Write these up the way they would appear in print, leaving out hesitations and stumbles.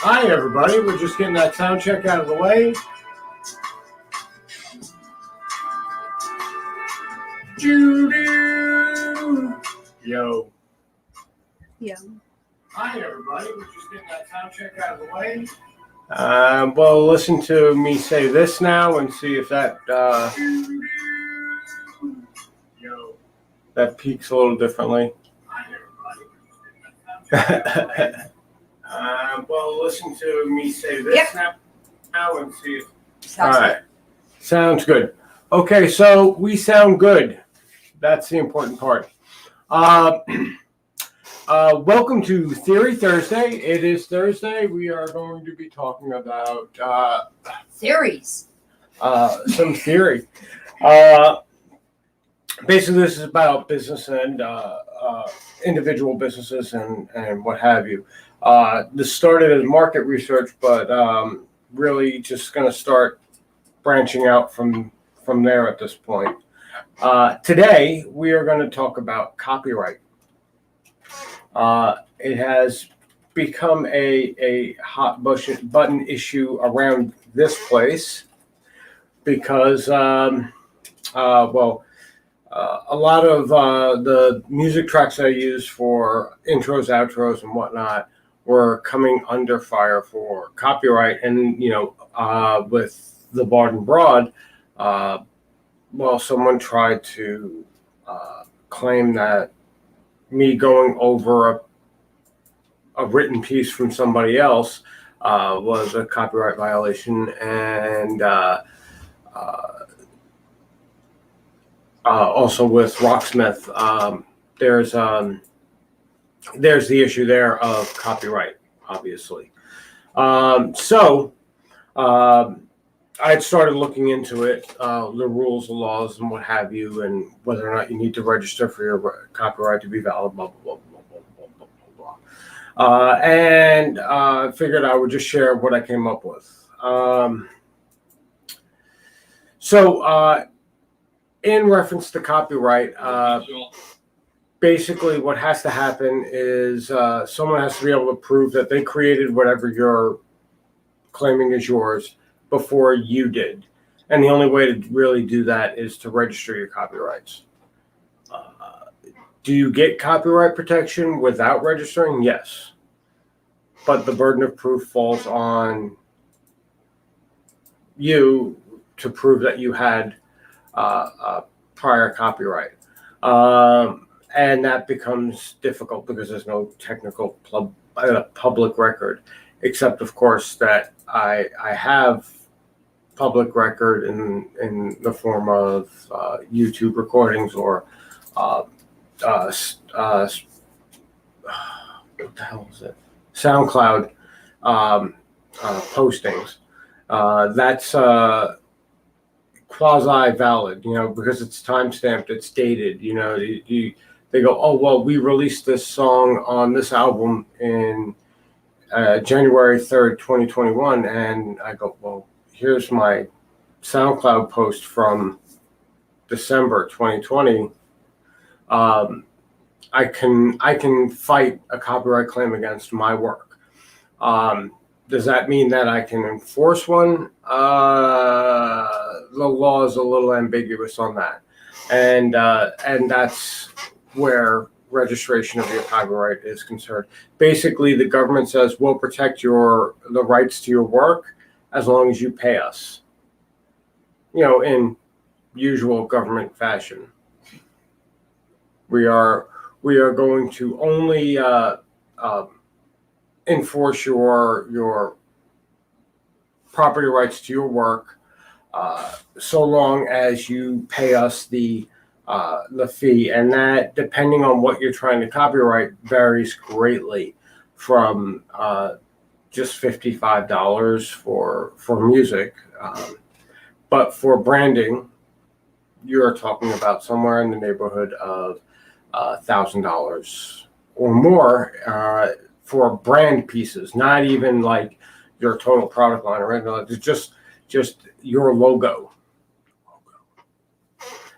Hi, everybody. We're just getting that sound check out of the way. Yo. Yeah. Hi, everybody. We're just getting that sound check out of the way. Well, listen to me say this now and see if that that peaks a little differently. Hi, everybody. Well, listen to me say this now and see if. Sounds all right. Sounds good. Okay, so we sound good. That's the important part. Welcome to Theory Thursday. It is Thursday. We are going to be talking about theories. Some theory. Basically, this is about business and individual businesses and what have you. This started as market research, but really just going to start branching out from there at this point. Today, we are going to talk about copyright. It has become a hot button issue around this place because, a lot of the music tracks I use for intros, outros, and whatnot were coming under fire for copyright. And, with the Bard and Broad, someone tried to claim that me going over a written piece from somebody else was a copyright violation, and also with Rocksmith, there's the issue there of copyright, obviously. I had started looking into it, the rules, the laws, and what have you, and whether or not you need to register for your copyright to be valid, blah, blah, blah, blah, blah, blah, blah, blah. And I figured I would just share what I came up with. In reference to copyright, basically what has to happen is someone has to be able to prove that they created whatever you're claiming is yours before you did. And the only way to really do that is to register your copyrights. Do you get copyright protection without registering? Yes. But the burden of proof falls on you to prove that you had prior copyright. And that becomes difficult because there's no technical public record, except, of course, that I have public record in the form of YouTube recordings or what the hell is it? SoundCloud postings. That's quasi-valid, because it's time-stamped, it's dated. They go, oh, well, we released this song on this album in January 3rd, 2021, and I go, well, here's my SoundCloud post from December 2020. I can fight a copyright claim against my work. Does that mean that I can enforce one? The law is a little ambiguous on that, and that's where registration of your copyright is concerned. Basically, the government says we'll protect the rights to your work as long as you pay us. In usual government fashion. We are going to only enforce your property rights to your work so long as you pay us the fee, and that, depending on what you're trying to copyright, varies greatly from just $55 for music, but for branding, you're talking about somewhere in the neighborhood of $1,000 or more for brand pieces, not even like your total product line or anything. It's just your logo,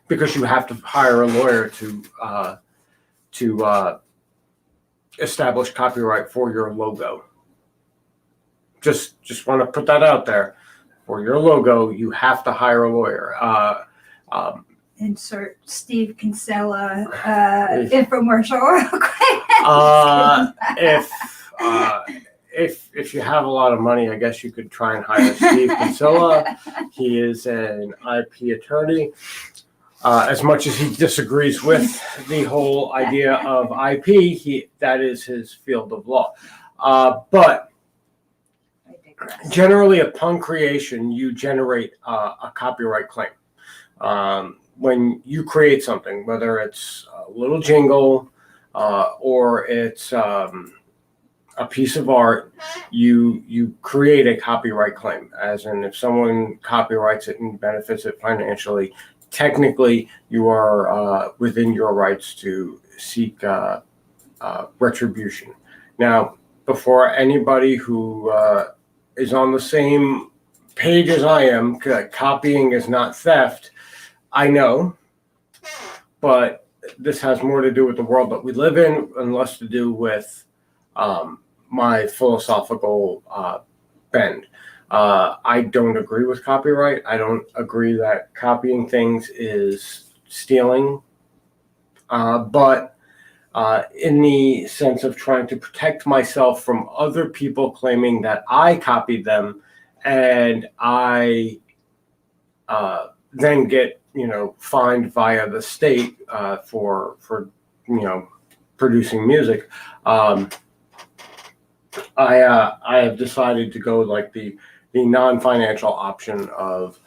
because you have to hire a lawyer to establish copyright for your logo. Just want to put that out there. For your logo, you have to hire a lawyer. Insert Steve Kinsella infomercial real quick. If you have a lot of money, I guess you could try and hire Steve Kinsella. He is an IP attorney. As much as he disagrees with the whole idea of IP, that is his field of law. But I digress. generally, upon creation, you generate a copyright claim. When you create something, whether it's a little jingle or it's a piece of art, you create a copyright claim. As in, if someone copyrights it and benefits it financially, technically you are within your rights to seek retribution. Now, before anybody who is on the same page as I am, copying is not theft, I know, but this has more to do with the world that we live in and less to do with my philosophical bend. I don't agree with copyright. I don't agree that copying things is stealing. But in the sense of trying to protect myself from other people claiming that I copied them and I then get fined via the state for producing music. I have decided to go like the non-financial option of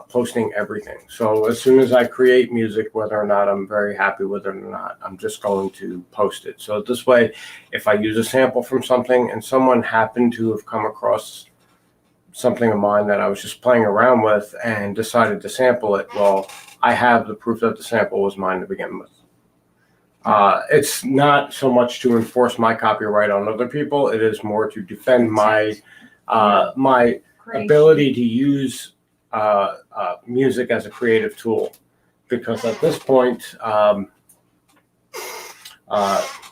posting everything. So as soon as I create music, whether or not I'm very happy with it or not, I'm just going to post it. So this way, if I use a sample from something and someone happened to have come across something of mine that I was just playing around with and decided to sample it, well, I have the proof that the sample was mine to begin with. It's not so much to enforce my copyright on other people. It is more to defend my ability to use music as a creative tool. Because at this point,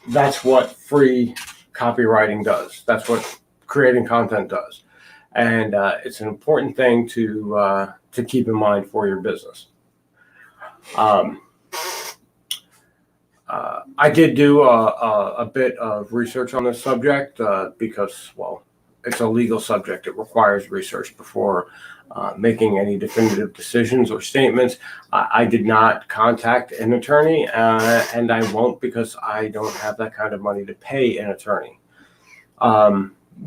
that's what free copywriting does. That's what creating content does. And it's an important thing to keep in mind for your business. I did do a bit of research on this subject because, well, it's a legal subject. It requires research before making any definitive decisions or statements. I did not contact an attorney, and I won't because I don't have that kind of money to pay an attorney.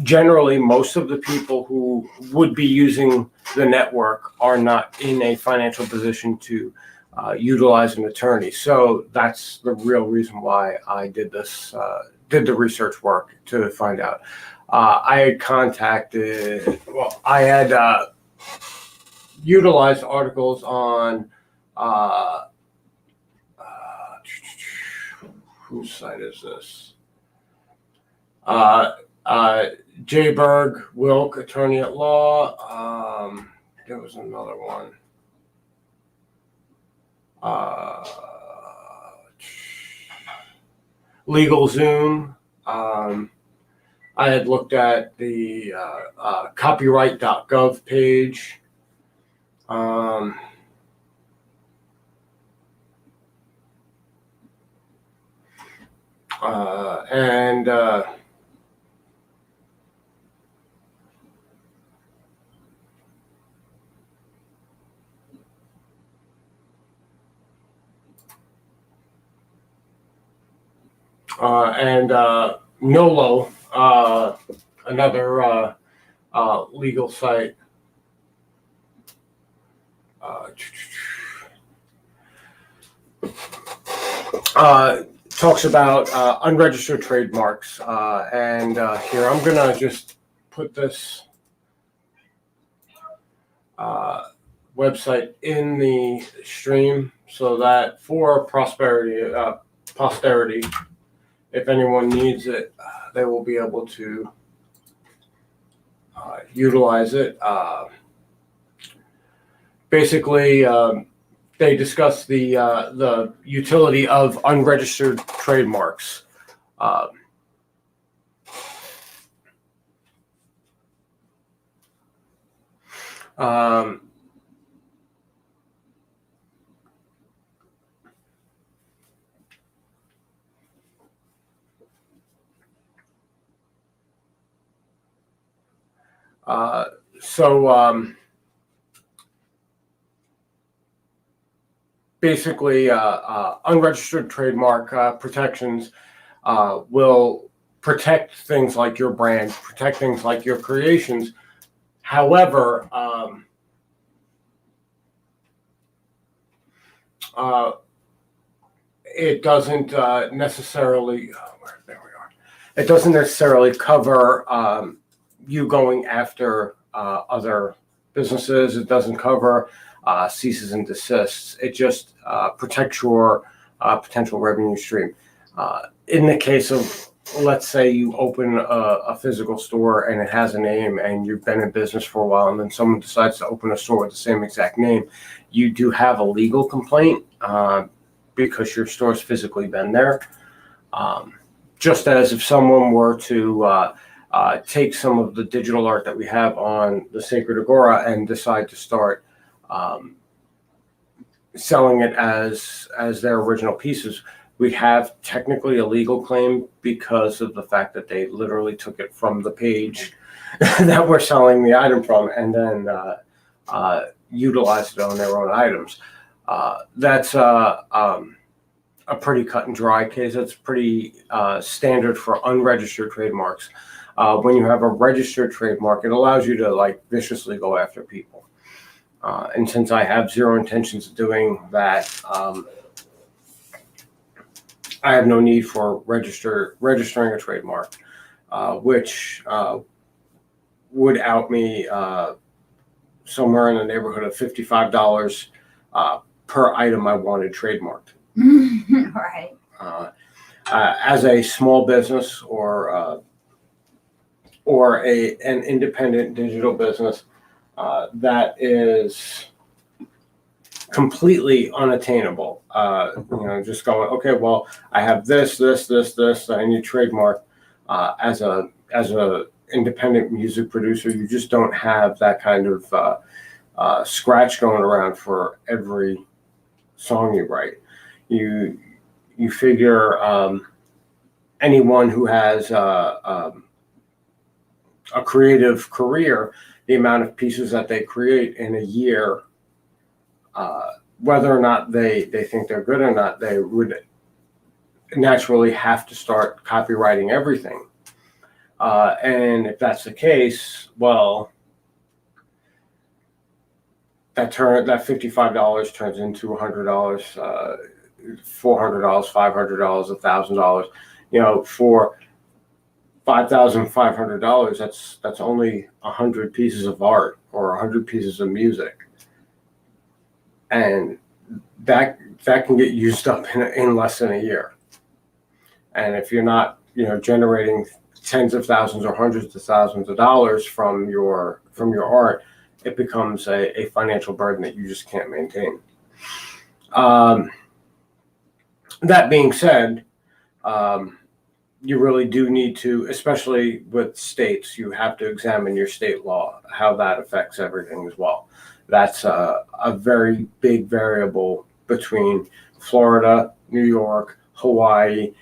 Generally, most of the people who would be using the network are not in a financial position to utilize an attorney. So that's the real reason why I did this, did the research work to find out. I had utilized articles on, whose site is this? J. Berg Wilk, attorney at law. There was another one. LegalZoom. I had looked at the copyright.gov page. And NOLO, another legal site. Talks about unregistered trademarks. And here, I'm going to just put this website in the stream so that for posterity, if anyone needs it, they will be able to utilize it. Basically, they discuss the utility of unregistered trademarks. Um, so basically, unregistered trademark protections will protect things like your brand, protect things like your creations. However, it doesn't necessarily. There we are. It doesn't necessarily cover you going after other businesses. It doesn't cover ceases and desists. It just protects your potential revenue stream. In the case of, let's say you open a physical store and it has a name and you've been in business for a while, and then someone decides to open a store with the same exact name, you do have a legal complaint because your store's physically been there. Just as if someone were to take some of the digital art that we have on the Sacred Agora and decide to start selling it as their original pieces, we have technically a legal claim because of the fact that they literally took it from the page that we're selling the item from and then utilized it on their own items. That's a pretty cut and dry case. It's pretty standard for unregistered trademarks. When you have a registered trademark, it allows you to like viciously go after people. And since I have zero intentions of doing that, I have no need for registering a trademark, which would out me somewhere in the neighborhood of $55 per item I wanted trademarked. Right. As a small business or an independent digital business, that is completely unattainable. Just going, okay, well, I have this, I need trademark. As a independent music producer, you just don't have that kind of scratch going around for every song you write. You figure anyone who has a creative career, the amount of pieces that they create in a year, whether or not they think they're good or not, they would naturally have to start copywriting everything. And if that's the case, well, that $55 turns into $100, $400, $500, $1,000. For $5,500, that's only 100 pieces of art or 100 pieces of music, and that can get used up in less than a year. And if you're not generating tens of thousands or hundreds of thousands of dollars from your art, it becomes a financial burden that you just can't maintain. That being said, you really do need to, especially with states, you have to examine your state law, how that affects everything as well. That's a very big variable between Florida, New York, Hawaii,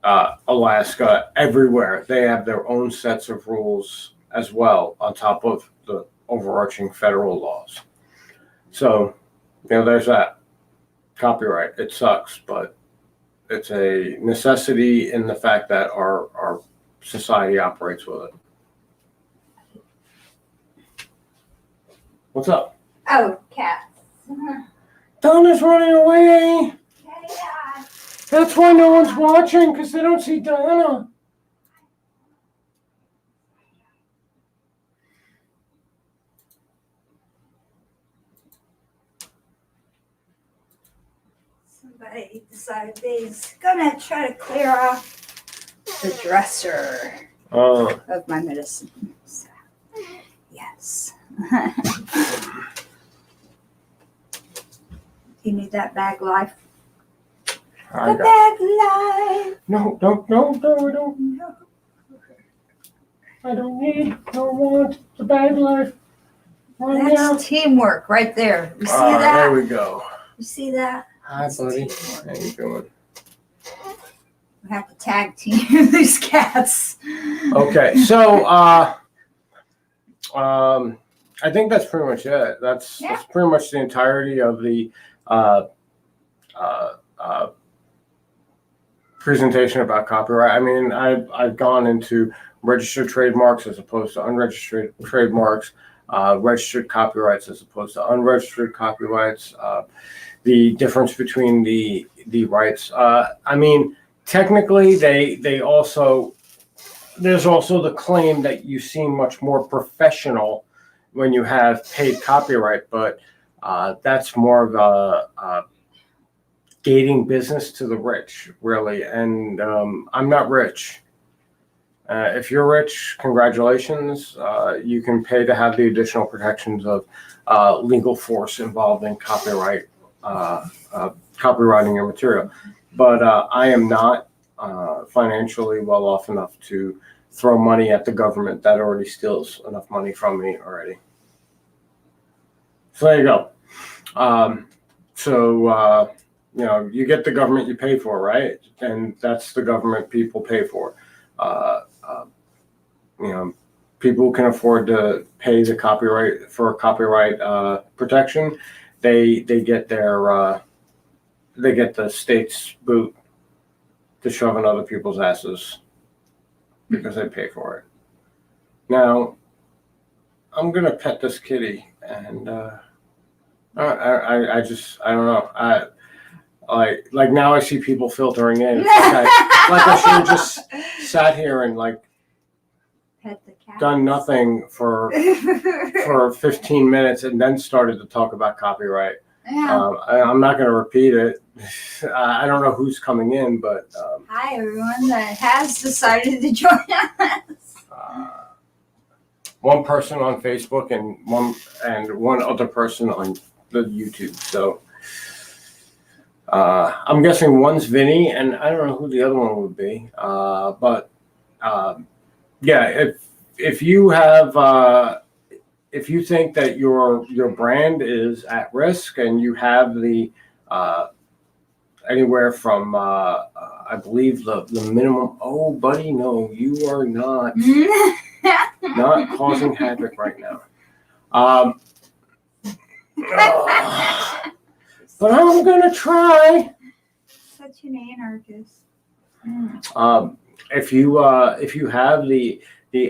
Alaska, everywhere. They have their own sets of rules as well, on top of the overarching federal laws. So, there's that. Copyright, it sucks, but it's a necessity in the fact that our society operates with it. What's up? Oh, cats. Donna's running away. Yeah. That's why no one's watching, because they don't see Donna. Somebody decided they's gonna try to clear off the dresser of my medicines. Yes. You need that bag life? I The got bag life. No, I don't. No. I don't need, don't want the bag life. That's teamwork right there. You see There that? we go. You see that? Hi, buddy. How you doing? We have to tag team these cats. Okay, so I think that's pretty much it. That's pretty much the entirety of the presentation about copyright. I mean, I've gone into registered trademarks as opposed to unregistered trademarks, registered copyrights as opposed to unregistered copyrights, the difference between the rights. I mean, technically, there's also the claim that you seem much more professional when you have paid copyright, but that's more of a gating business to the rich, really. And I'm not rich. If you're rich, congratulations. You can pay to have the additional protections of legal force involved in copyright, copywriting your material. But I am not financially well off enough to throw money at the government that already steals enough money from me already. So there you go. You know, you get the government you pay for, right? And that's the government people pay for. You know, people who can afford to pay the copyright for copyright protection, they get their they get the state's boot to shove in other people's asses because they pay for it. Now, I'm gonna pet this kitty, and I don't know. Like now I see people filtering in. Like I should have just sat here and like Pet the cat. done nothing for 15 minutes and then started to talk about copyright. Yeah. I'm not going to repeat it. I don't know who's coming in, but Hi everyone that has decided to join us. one person on Facebook and one other person on the YouTube. So I'm guessing one's Vinny, and I don't know who the other one would be. Yeah, if you have if you think that your brand is at risk and you have the anywhere from I believe the minimum. Oh, buddy, no, you are not causing havoc right now. But I'm gonna try. Such an anarchist. If you have the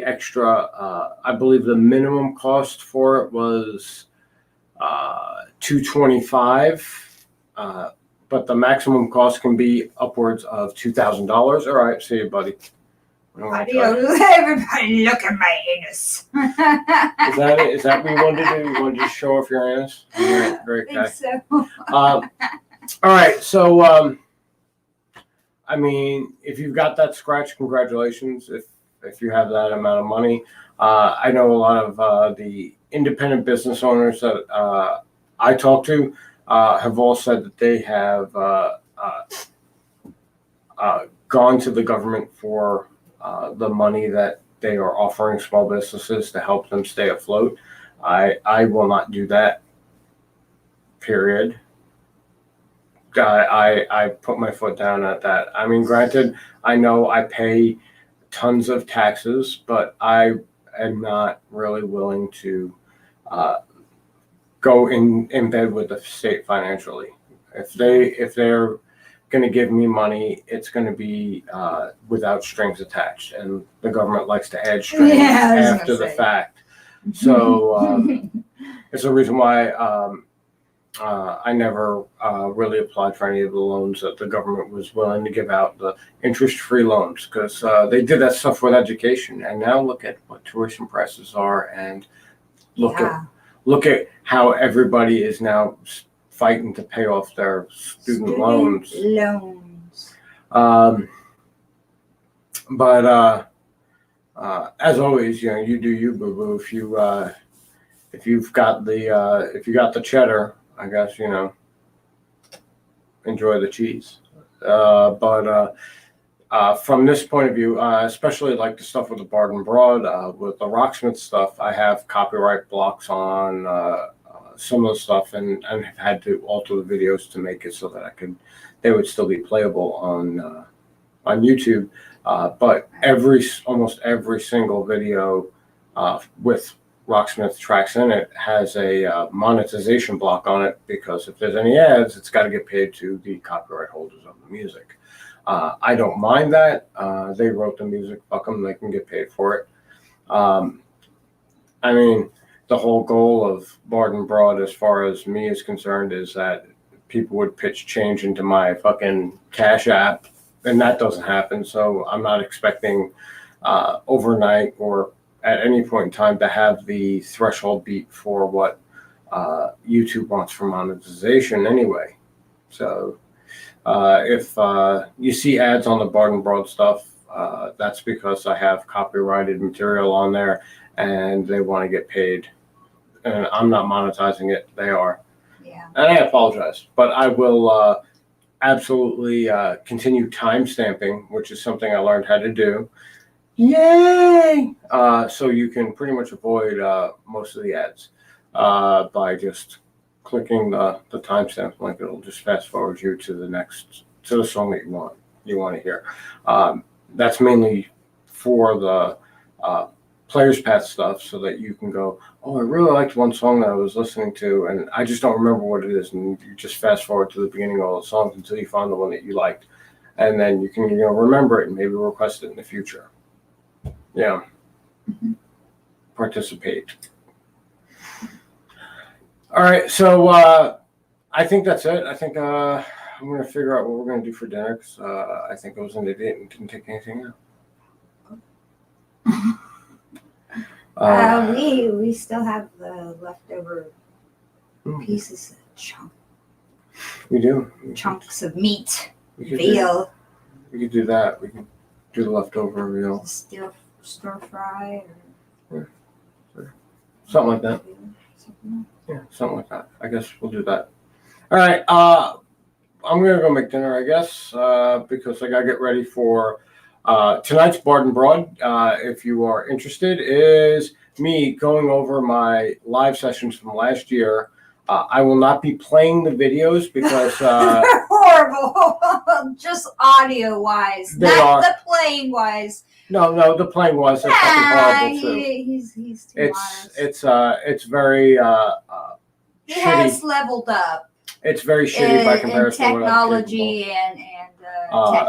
extra, I believe the minimum cost for it was $225, but the maximum cost can be upwards of $2,000. All right, see you, buddy. Adios, everybody! Look at my anus. Is that it? Is that what you wanted to do? You wanted to just show off your anus? All right, great I guy. think so. All right, so I mean, if you've got that scratch, congratulations. If you have that amount of money, I know a lot of the independent business owners that I talk to have all said that they have gone to the government for the money that they are offering small businesses to help them stay afloat. I will not do that. Period. I put my foot down at that. I mean, granted, I know I pay tons of taxes, but I am not really willing to go in bed with the state financially. If they're going to give me money, it's going to be without strings attached, and the government likes to add strings after the fact. So it's a reason why I never really applied for any of the loans that the government was willing to give out, the interest-free loans, because they did that stuff with education, and now look at what tuition prices are, and look at how everybody is now fighting to pay off their student loans. But as always, you know, you do you, boo boo. If you've got the cheddar, I guess, you know, enjoy the cheese. But from this point of view, especially like the stuff with the Bard and Broad, with the Rocksmith stuff, I have copyright blocks on some of the stuff, and have had to alter the videos to make it so that they would still be playable on YouTube. But almost every single video with Rocksmith tracks in it has a monetization block on it, because if there's any ads, it's got to get paid to the copyright holders of the music. I don't mind that. They wrote the music, fuck them, they can get paid for it. I mean, the whole goal of Bard and Broad, as far as me is concerned, is that people would pitch change into my fucking Cash App, and that doesn't happen. So I'm not expecting overnight or at any point in time to have the threshold beat for what YouTube wants for monetization anyway. So if you see ads on the Bard and Broad stuff, that's because I have copyrighted material on there and they want to get paid. And I'm not monetizing it, they are. Yeah. And I apologize, but I will absolutely continue time stamping, which is something I learned how to do. Yay! So you can pretty much avoid most of the ads by just clicking the timestamp link. It'll just fast forward you to the song that you want to hear. That's mainly for the Players Path stuff, so that you can go, oh, I really liked one song that I was listening to, and I just don't remember what it is, and you just fast forward to the beginning of all the songs until you find the one that you liked, and then you can remember it and maybe request it in the future. Yeah. Mm-hmm. Participate. All right, so I think that's it. I think I'm going to figure out what we're going to do for dinner, because I think I was an idiot and didn't take anything out. We still have the leftover pieces of We do. chunks of meat, We could veal, we could do that. We can do the leftover veal. stir fry, or Something like that. something. Yeah, something like that. I guess we'll do that. All right. I'm going to go make dinner, I guess, because I got to get ready for tonight's Bard and Broad. If you are interested, is me going over my live sessions from last year. I will not be playing the videos because They're horrible, just audio wise, They not are. the playing wise. no, the playing was fucking horrible too. He's too modest. It's very He shitty. has leveled up It's very shitty by in comparison to what I'm capable. technology and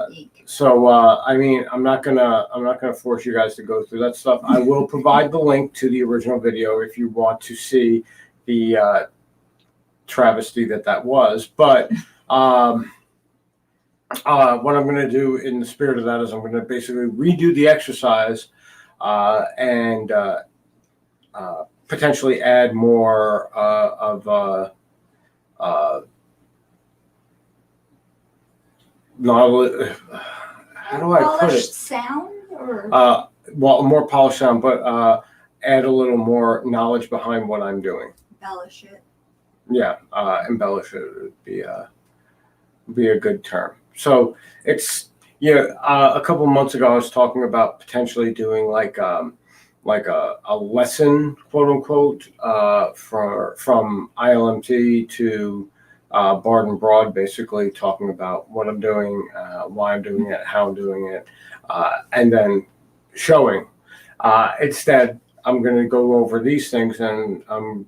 technique. So I mean, I'm not gonna force you guys to go through that stuff. I will provide the link to the original video if you want to see the travesty that was. But what I'm going to do in the spirit of that is I'm going to basically redo the exercise and potentially add more of knowledge. How do I put Polished it? sound, or Well, more polished sound, but add a little more knowledge behind what I'm doing. embellish it. Yeah, embellish it would be a good term. So it's a couple months ago I was talking about potentially doing like a lesson, quote unquote, from ILMT to Bard and Broad, basically talking about what I'm doing, why I'm doing it, how I'm doing it, and then showing. Instead, I'm going to go over these things, and I'm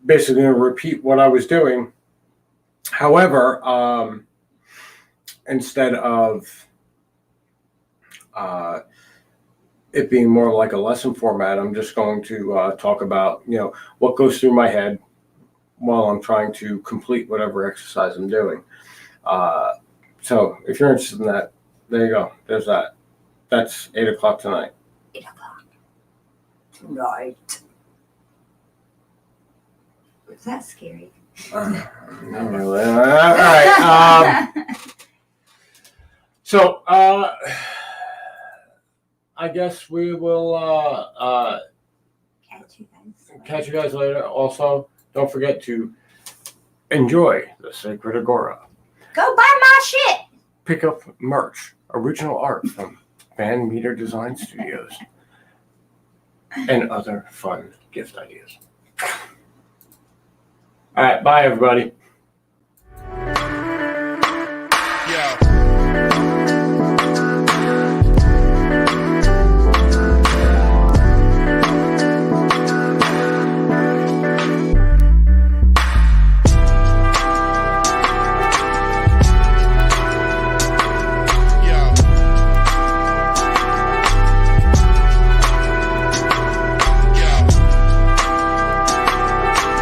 basically going to repeat what I was doing. However, instead of it being more like a lesson format, I'm just going to talk about, what goes through my head while I'm trying to complete whatever exercise I'm doing. So if you're interested in that, there you go. There's that. That's 8:00 tonight. 8 o'clock tonight. Was that scary? Not really. All right. So I guess we will catch you guys later. Also, don't forget to enjoy the Sacred Agora. Go buy my shit. Pick up merch. original art from Van Meter Design Studios, and other fun gift ideas. All right, bye everybody.